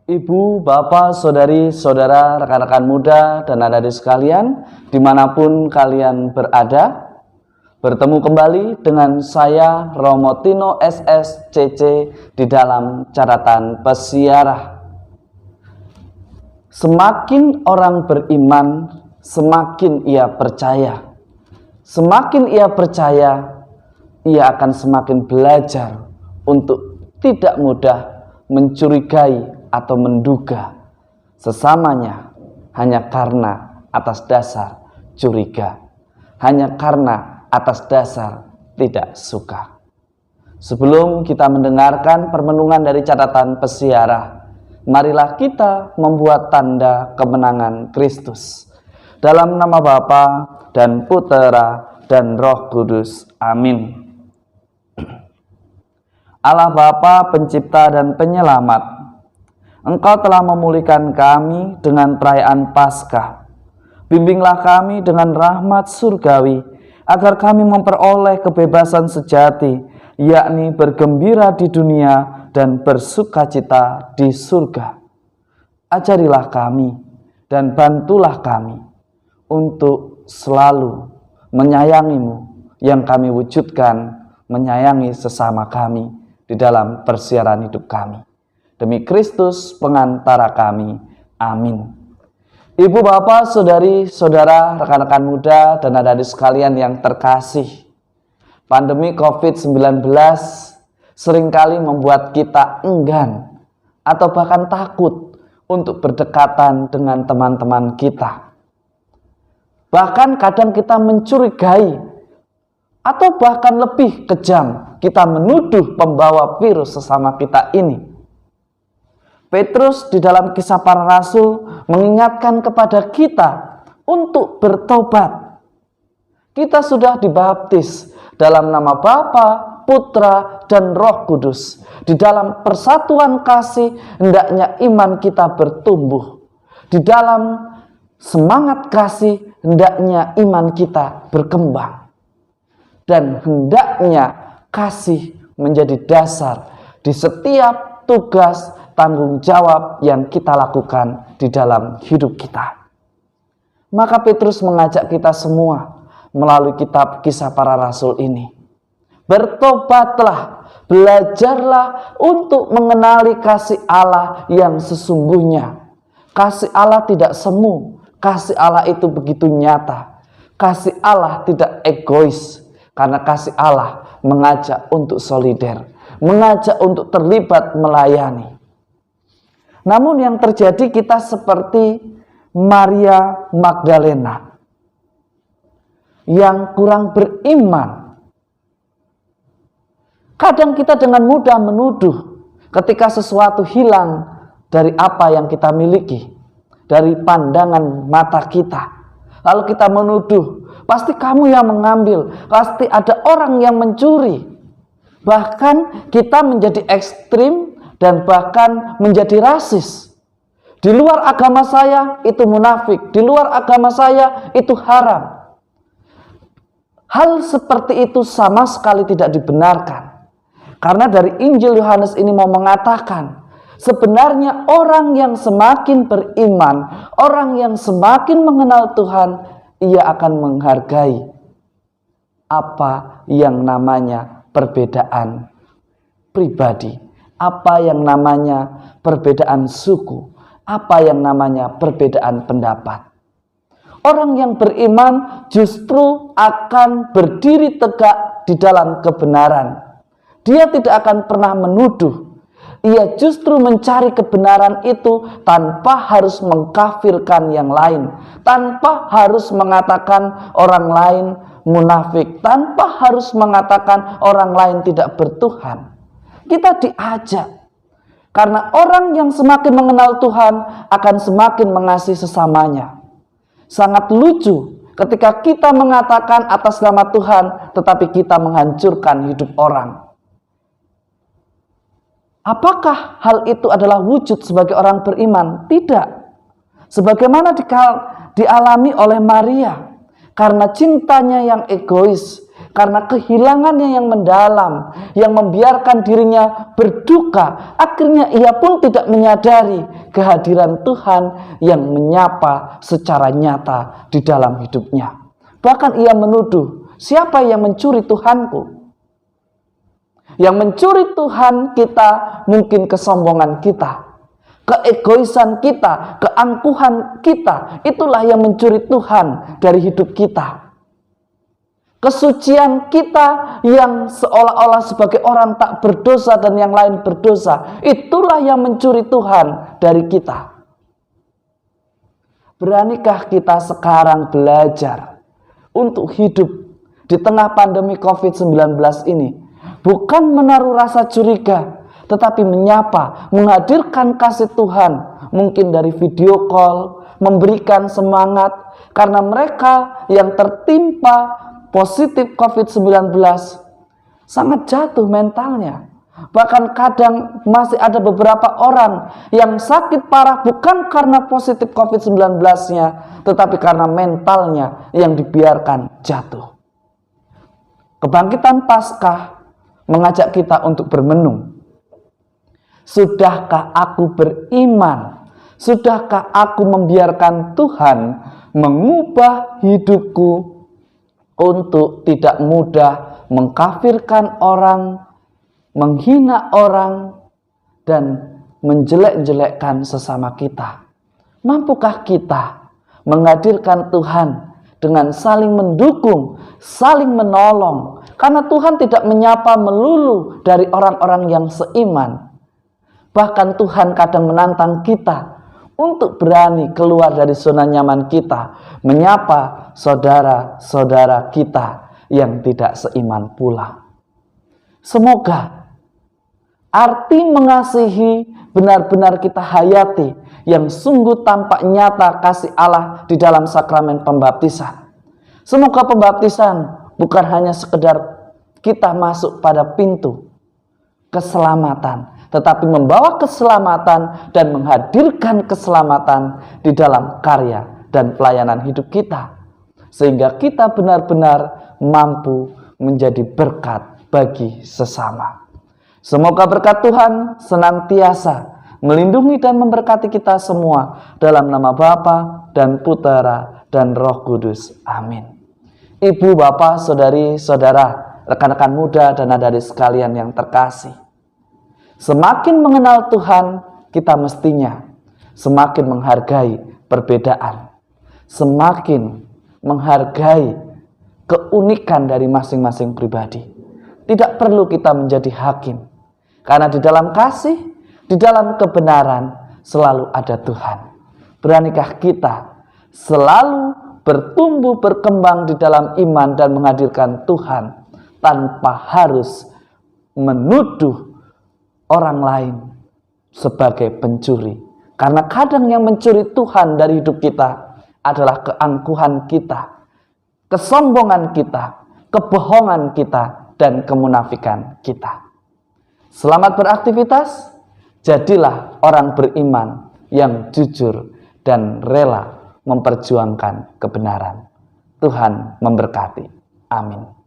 Ibu, bapak, saudari, saudara, rekan-rekan muda, dan adik-adik sekalian, dimanapun kalian berada, bertemu kembali dengan saya, Romo Tino SSCC, di dalam catatan pesiarah. Semakin orang beriman, semakin ia percaya. Semakin ia percaya, ia akan semakin belajar untuk tidak mudah mencurigai atau menduga sesamanya hanya karena atas dasar curiga, hanya karena atas dasar tidak suka. Sebelum kita mendengarkan permenungan dari catatan pesiarah, marilah kita membuat tanda kemenangan Kristus. Dalam nama Bapa dan Putera dan Roh Kudus. Amin. Allah Bapa, Pencipta dan Penyelamat, Engkau telah memulihkan kami dengan perayaan Paskah. Bimbinglah kami dengan rahmat surgawi, agar kami memperoleh kebebasan sejati, yakni bergembira di dunia dan bersukacita di surga. Ajarilah kami dan bantulah kami untuk selalu menyayangi-Mu yang kami wujudkan menyayangi sesama kami di dalam persiaran hidup kami. Demi Kristus pengantara kami. Amin. Ibu, bapak, saudari, saudara, rekan-rekan muda, dan adik-adik sekalian yang terkasih, pandemi COVID-19 seringkali membuat kita enggan atau bahkan takut untuk berdekatan dengan teman-teman kita. Bahkan kadang kita mencurigai atau bahkan lebih kejam, kita menuduh pembawa virus sesama kita ini. Petrus di dalam Kisah Para Rasul mengingatkan kepada kita untuk bertobat. Kita sudah dibaptis dalam nama Bapa, Putra, dan Roh Kudus. Di dalam persatuan kasih hendaknya iman kita bertumbuh. Di dalam semangat kasih hendaknya iman kita berkembang. Dan hendaknya kasih menjadi dasar di setiap tugas tanggung jawab yang kita lakukan di dalam hidup kita. Maka Petrus mengajak kita semua melalui kitab Kisah Para Rasul ini. Bertobatlah, belajarlah untuk mengenali kasih Allah yang sesungguhnya. Kasih Allah tidak semu, kasih Allah itu begitu nyata. Kasih Allah tidak egois, karena kasih Allah mengajak untuk solider, mengajak untuk terlibat melayani. Namun yang terjadi kita seperti Maria Magdalena yang kurang beriman. Kadang kita dengan mudah menuduh ketika sesuatu hilang dari apa yang kita miliki, dari pandangan mata kita. Lalu kita menuduh, pasti kamu yang mengambil, pasti ada orang yang mencuri. Bahkan kita menjadi ekstrim dan bahkan menjadi rasis. Di luar agama saya itu munafik, di luar agama saya itu haram. Hal seperti itu sama sekali tidak dibenarkan. Karena dari Injil Yohanes ini mau mengatakan, sebenarnya orang yang semakin beriman, orang yang semakin mengenal Tuhan, ia akan menghargai apa yang namanya perbedaan pribadi, apa yang namanya perbedaan suku, apa yang namanya perbedaan pendapat. Orang yang beriman justru akan berdiri tegak di dalam kebenaran. Dia tidak akan pernah menuduh. Ia justru mencari kebenaran itu tanpa harus mengkafirkan yang lain, tanpa harus mengatakan orang lain munafik, tanpa harus mengatakan orang lain tidak bertuhan. Kita diajak, karena orang yang semakin mengenal Tuhan akan semakin mengasihi sesamanya. Sangat lucu ketika kita mengatakan atas nama Tuhan, tetapi kita menghancurkan hidup orang. Apakah hal itu adalah wujud sebagai orang beriman? Tidak. Sebagaimana dialami oleh Maria, karena cintanya yang egois, Karena kehilangannya yang mendalam, yang membiarkan dirinya berduka, akhirnya ia pun tidak menyadari kehadiran Tuhan yang menyapa secara nyata di dalam hidupnya. Bahkan ia menuduh, siapa yang mencuri Tuhanku? Yang mencuri Tuhan kita mungkin kesombongan kita, keegoisan kita, keangkuhan kita. Itulah yang mencuri Tuhan dari hidup kita. Kesucian kita yang seolah-olah sebagai orang tak berdosa dan yang lain berdosa, itulah yang mencuri Tuhan dari kita. Beranikah kita sekarang belajar untuk hidup di tengah pandemi COVID-19 ini? Bukan menaruh rasa curiga, tetapi menyapa, menghadirkan kasih Tuhan, mungkin dari video call, memberikan semangat, karena mereka yang tertimpa positif COVID-19 sangat jatuh mentalnya. Bahkan kadang masih ada beberapa orang yang sakit parah bukan karena positif COVID-19-nya, tetapi karena mentalnya yang dibiarkan jatuh. Kebangkitan Paskah mengajak kita untuk bermenung. Sudahkah aku beriman? Sudahkah aku membiarkan Tuhan mengubah hidupku untuk tidak mudah mengkafirkan orang, menghina orang, dan menjelek-jelekkan sesama kita? Mampukah kita menghadirkan Tuhan dengan saling mendukung, saling menolong? Karena Tuhan tidak menyapa melulu dari orang-orang yang seiman. Bahkan Tuhan kadang menantang kita untuk berani keluar dari zona nyaman kita, menyapa saudara-saudara kita yang tidak seiman pula. Semoga arti mengasihi benar-benar kita hayati, yang sungguh tampak nyata kasih Allah di dalam sakramen pembaptisan. Semoga pembaptisan bukan hanya sekedar kita masuk pada pintu keselamatan, tetapi membawa keselamatan dan menghadirkan keselamatan di dalam karya dan pelayanan hidup kita, sehingga kita benar-benar mampu menjadi berkat bagi sesama. Semoga berkat Tuhan senantiasa melindungi dan memberkati kita semua, dalam nama Bapa dan Putera dan Roh Kudus. Amin. Ibu, bapak, saudari, saudara, rekan-rekan muda dan adik-adik sekalian yang terkasih, semakin mengenal Tuhan, kita mestinya semakin menghargai perbedaan, semakin menghargai keunikan dari masing-masing pribadi. Tidak perlu kita menjadi hakim, karena di dalam kasih, di dalam kebenaran selalu ada Tuhan. Beranikah kita selalu bertumbuh berkembang di dalam iman dan menghadirkan Tuhan tanpa harus menuduh orang lain sebagai pencuri. Karena kadang yang mencuri Tuhan dari hidup kita adalah keangkuhan kita, kesombongan kita, kebohongan kita, dan kemunafikan kita. Selamat beraktivitas. Jadilah orang beriman yang jujur dan rela memperjuangkan kebenaran. Tuhan memberkati. Amin.